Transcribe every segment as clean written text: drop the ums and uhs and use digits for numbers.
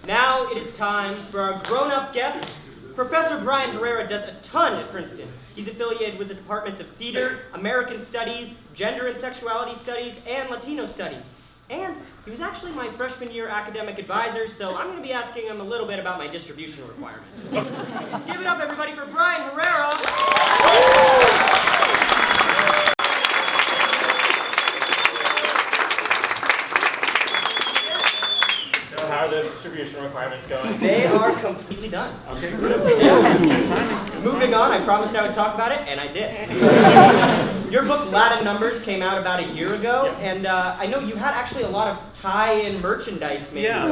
Now it is time for our grown-up guest. Professor Brian Herrera does a ton at Princeton. He's affiliated with the departments of theater, American studies, gender and sexuality studies, and Latino studies. And he was actually my freshman year academic advisor, so I'm going to be asking him a little bit about my distribution requirements. Give it up, everybody, for Brian Herrera. So how are those distribution requirements going? They are completely done. Okay, good. Yeah. Moving on, I promised I would talk about it, and I did. Your book, Latin Numbers, came out about a year ago, yeah. and I know you had actually a lot of tie-in merchandise made. Yeah.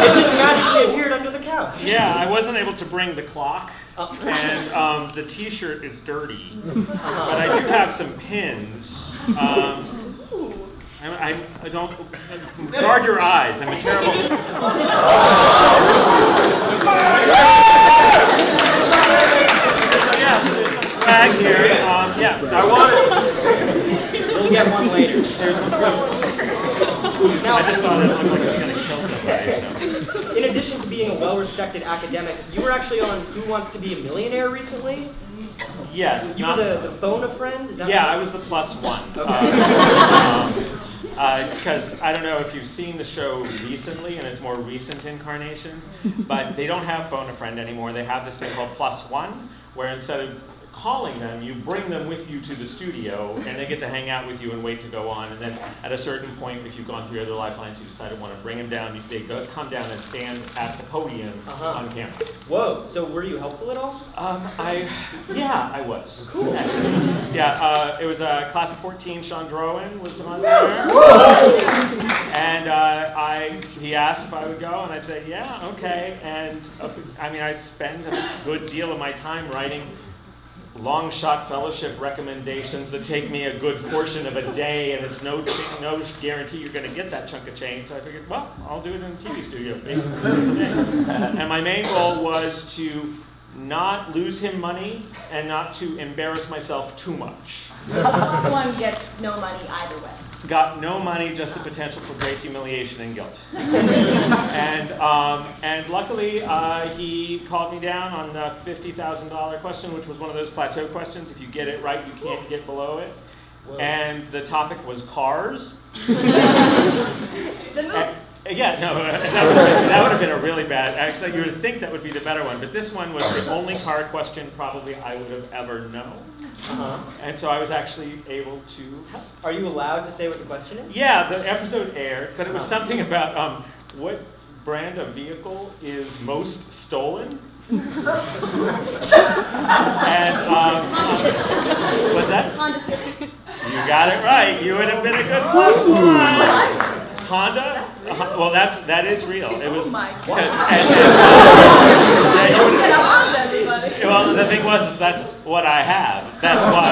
It just magically appeared under the couch. Yeah, I wasn't able to bring the clock, and the t-shirt is dirty, but I do have some pins. I don't, guard your eyes, I'm a terrible... Yeah, so there's some swag here. Yeah, so I want it. We'll get one later. There's one for you. Now, I just thought it looked like it was going to kill somebody. So. In addition to being a well-respected academic, you were actually on Who Wants to Be a Millionaire recently? Yes. You were the phone-a-friend? Is that yeah, right? I was the plus one. Okay. Because I don't know if you've seen the show recently in its more recent incarnations, but they don't have Phone a Friend anymore. They have this thing called Plus One, where instead of calling them, you bring them with you to the studio, and they get to hang out with you and wait to go on. And then at a certain point, if you've gone through your other lifelines, you decide to want to bring them down, they come down and stand at the podium on camera. Whoa, so were you helpful at all? Yeah, I was. Cool. Actually. Yeah, it was a class of 14, Sean Drowan was on there. And he asked if I would go, and I'd say, yeah, okay. And I mean, I spend a good deal of my time writing long shot fellowship recommendations that take me a good portion of a day, and it's no guarantee you're going to get that chunk of change. So I figured, well, I'll do it in a TV studio, basically. And my main goal was to not lose him money and not to embarrass myself too much. So the plus one gets no money either way. Got no money, just the potential for great humiliation and guilt. And luckily, he called me down on the $50,000 question, which was one of those plateau questions. If you get it right, you can't get below it. Whoa. And the topic was cars. Yeah, no, that would have been a really bad, actually you would think that would be the better one, but this one was the only car question probably I would have ever known. And so I was actually able to help. Are you allowed to say what the question is? Yeah, the episode aired, but it was something about what brand of vehicle is most stolen? And what's that? Honda Civic. You got it right. You would have been a good plus one. Honda? Well, that is real. It was. Oh my God. Yeah, you would have. Honda, everybody. Well, the thing was, is that's what I have. That's why.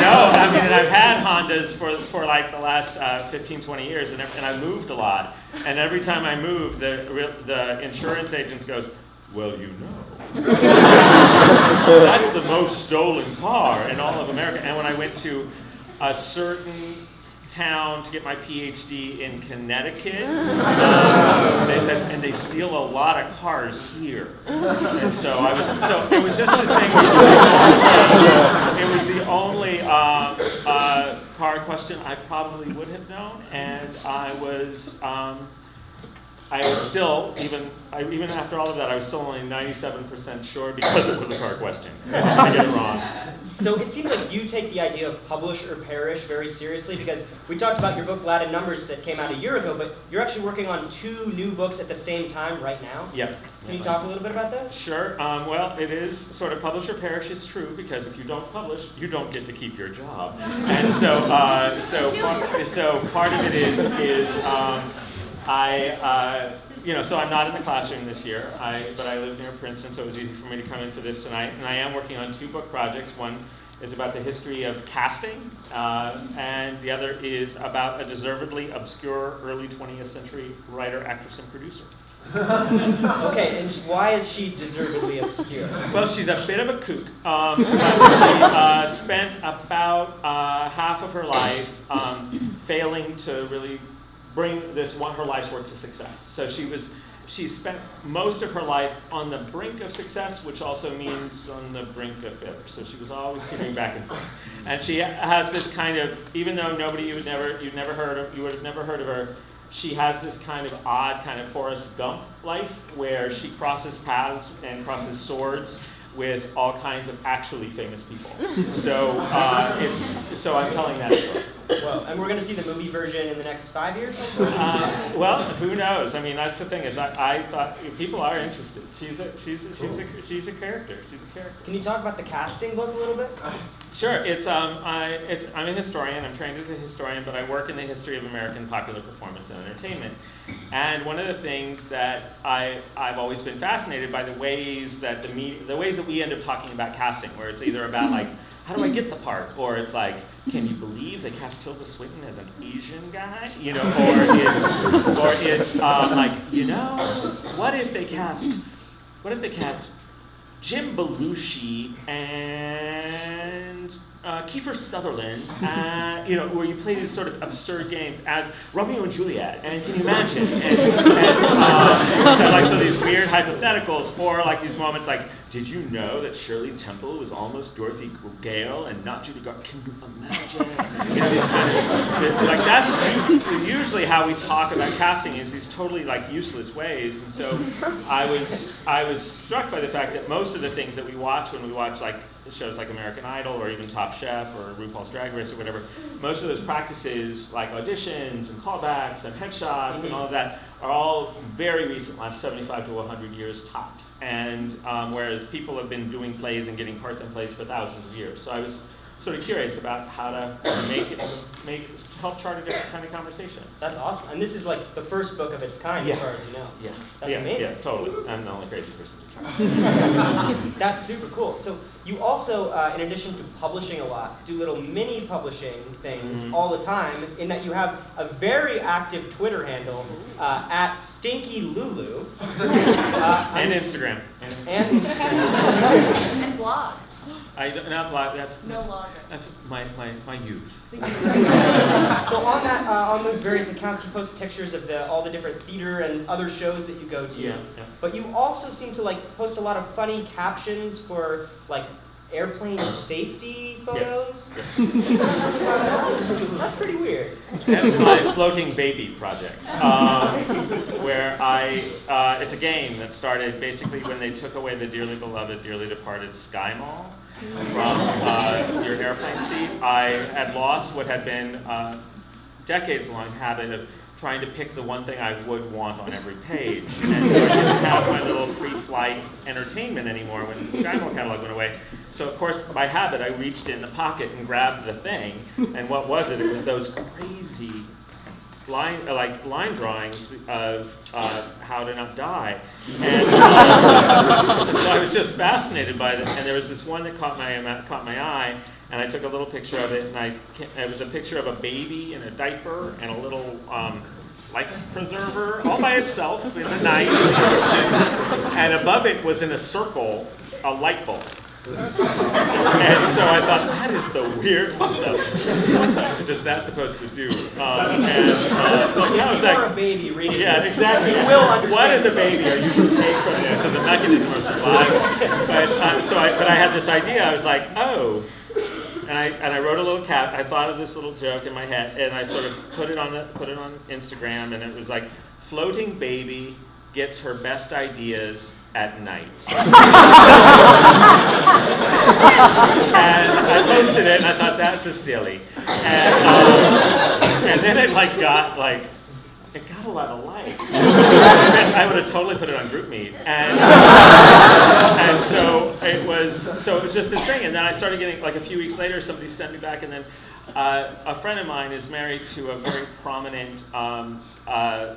No, I mean, and I've had Hondas for like the last 15, 20 years, and I moved a lot. And every time I move, the insurance agent goes, well, you know. That's the most stolen car in all of America. And when I went to a certain town to get my PhD in Connecticut, they said, and they steal a lot of cars here. And so it was just this thing. It was the only car question I probably would have known, and I was still, even after all of that, I was still only 97% sure because it was a car question. I get it wrong. So it seems like you take the idea of publish or perish very seriously, because we talked about your book Latin Numbers that came out a year ago, but you're actually working on 2 new books at the same time right now. Yeah. Can you talk a little bit about that? Sure. Well, it is sort of publish or perish is true, because if you don't publish, you don't get to keep your job. And so part of it is so I'm not in the classroom this year, but I live near Princeton, so it was easy for me to come in for this tonight. And I am working on 2 book projects. One is about the history of casting, and the other is about a deservedly obscure early 20th century writer, actress, and producer. Okay, and just why is she deservedly obscure? Well, she's a bit of a kook. But she spent about half of her life failing to really bring her life's work to success. So she spent most of her life on the brink of success, which also means on the brink of failure. So she was always teetering back and forth. And she has this kind of, even though you would have never heard of her, she has this kind of odd kind of Forrest Gump life where she crosses paths and crosses swords with all kinds of actually famous people. So so I'm telling that story. Well, and we're going to see the movie version in the next 5 years? Well, who knows? I mean, that's the thing is I thought people are interested. She's a character. She's a character. Can you talk about the casting book a little bit? Sure. I'm a historian. I'm trained as a historian, but I work in the history of American popular performance and entertainment. And one of the things that I've always been fascinated by the ways that we end up talking about casting, where it's either about like, how do I get the part? Or it's like, can you believe they cast Tilda Swinton as an Asian guy? You know, or it's like, you know, what if they cast Jim Belushi and Kiefer Sutherland, you know, where you play these sort of absurd games as Romeo and Juliet, and can you imagine? And like so these weird hypotheticals, or like these moments like, did you know that Shirley Temple was almost Dorothy Gale and not Judy Garland? Can you imagine? You know, these kind of, like that's usually how we talk about casting, is these totally like useless ways. And so I was struck by the fact that most of the things that we watch when we watch like shows like American Idol or even Top Chef or RuPaul's Drag Race or whatever, most of those practices like auditions and callbacks and headshots and all of that are all very recent, last 75 to 100 years tops. And whereas people have been doing plays and getting parts in plays for thousands of years. So I was sort of curious about how to help chart a different kind of conversation. That's awesome. And this is like the first book of its kind, as far as you know. Yeah. That's amazing. Yeah, totally. I'm the only crazy person. That's super cool. So you also, in addition to publishing a lot, do little mini publishing things all the time, in that you have a very active Twitter handle at Stinky Lulu. And Instagram. And Instagram. And blog. Not blog. That's No longer. That's my youth. So on those various accounts, you post pictures of all the different theater and other shows that you go to. Yeah. But you also seem to like post a lot of funny captions for like airplane safety photos. Yeah. That's pretty weird. That's my floating baby project, where it's a game that started basically when they took away the dearly beloved, dearly departed Sky Mall from your airplane seat. I had lost what had been a decades-long habit of trying to pick the one thing I would want on every page. And so I didn't have my little pre-flight entertainment anymore when the Sky Mall catalog went away. So of course, by habit, I reached in the pocket and grabbed the thing. And what was it? It was those crazy line drawings of how to not die. And so I was just fascinated by them. And there was this one that caught my eye. And I took a little picture of it, and it was a picture of a baby in a diaper and a little life preserver all by itself in the night in the ocean. And above it was in a circle, a light bulb. And so I thought, that is the weird, what is that supposed to do? If you're a baby reading this, exactly. You will understand. What is a baby or you can take from this as a mechanism of survival? But I had this idea. I was like, oh. And I wrote a little cap. I thought of this little joke in my head, and I sort of put it on Instagram, and it was like, floating baby gets her best ideas at night. And I posted it, and I thought, that's a silly. And then it got a lot of likes. I would have totally put it on GroupMe. And so it was just this thing. And then I started getting, like a few weeks later, somebody sent me back, and then a friend of mine is married to a very prominent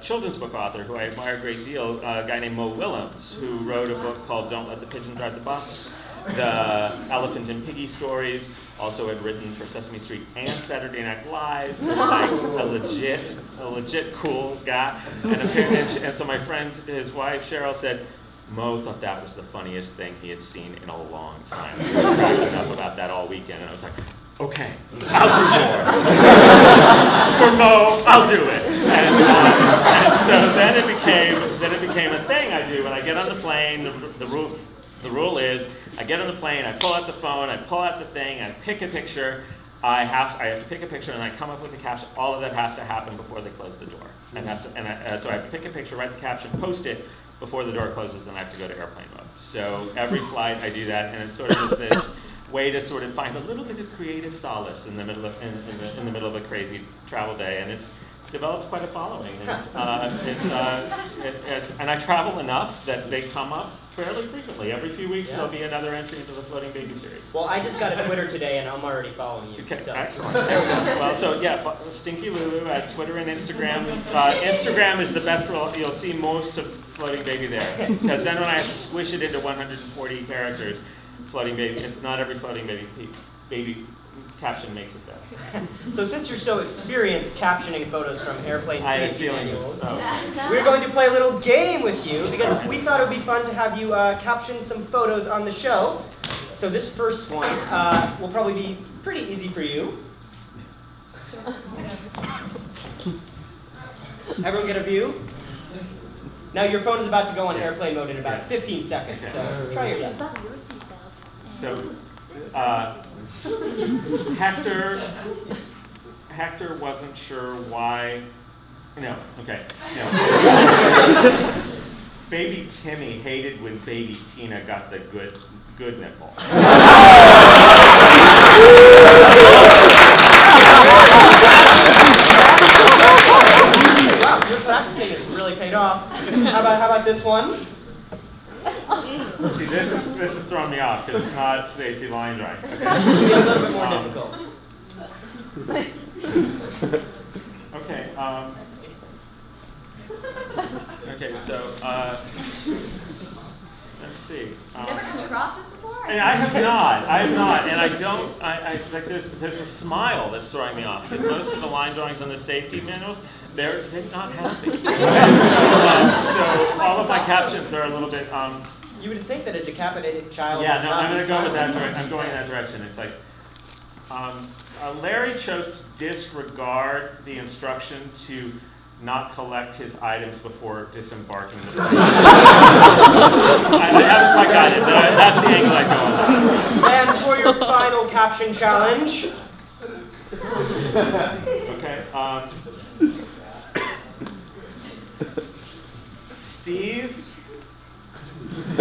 children's book author who I admire a great deal, a guy named Mo Willems, who wrote a book called Don't Let the Pigeon Drive the Bus, the Elephant and Piggy stories, also had written for Sesame Street and Saturday Night Live, so like a legit cool guy. And so my friend, his wife Cheryl, said, Mo thought that was the funniest thing he had seen in a long time. He was cracking up about that all weekend, and I was like, okay, I'll do more. For Mo, I'll do it. And so then it became a thing I do when I get on the plane. The rule is, I get on the plane, I pull out the phone, I pull out the thing, I pick a picture. I have to pick a picture, and I come up with a caption. All of that has to happen before they close the door. So I have to pick a picture, write the caption, post it before the door closes, and I have to go to airplane mode. So every flight I do that, and it sort of is this way to sort of find a little bit of creative solace in the middle of a crazy travel day, and it's developed quite a following. And I travel enough that they come up fairly frequently. Every few weeks there'll be another entry into the Floating Baby series. Well, I just got a Twitter today, and I'm already following you. Okay, so. excellent. Well, so yeah, Stinky Lulu at Twitter and Instagram. Instagram is the best. You'll see most of Floating Baby there, because then when I have to squish it into 140 characters, Floating Baby. Not every Floating Baby caption makes it there. So since you're so experienced captioning photos from airplane safety manuals, Oh. we're going to play a little game with you because we thought it would be fun to have you caption some photos on the show. So this first one will probably be pretty easy for you. Everyone get a view? Now your phone is about to go on airplane mode in about 15 seconds, so try your best. Stop your seatbelt. So, Hector wasn't sure why. No, okay. No. Baby Timmy hated when Baby Tina got the good nipple. Wow, your practicing has really paid off. How about this one? See, this is throwing me off because it's not safety line drawing. Okay. This will be a little bit more difficult. Okay. Okay. So let's see. You've never come across this before? And I have not, and I don't. I like there's a smile that's throwing me off because most of the line drawings on the safety manuals, they're not happy. So all of my captions are a little bit. You would think that a decapitated child. Yeah, no, would not I'm going be to go with that smiling. direction. I'm going in that direction. It's like, Larry chose to disregard the instruction to not collect his items before disembarking the plane. I haven't quite got it. That's the angle I go on. And for your final caption challenge. Okay. Steve. A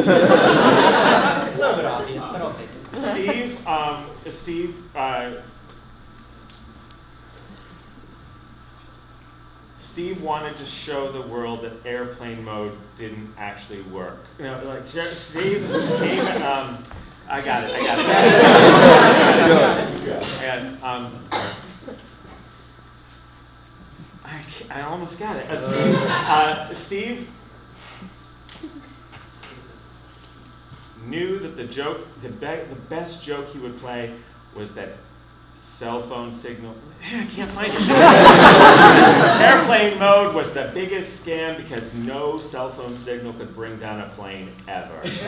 little bit obvious, but I'll take it. Steve wanted to show the world that airplane mode didn't actually work. You know, like Steve came. I got it. And I almost got it. Steve knew that the best joke he would play was that cell phone signal. I can't find it. Airplane mode was the biggest scam because no cell phone signal could bring down a plane ever. Something.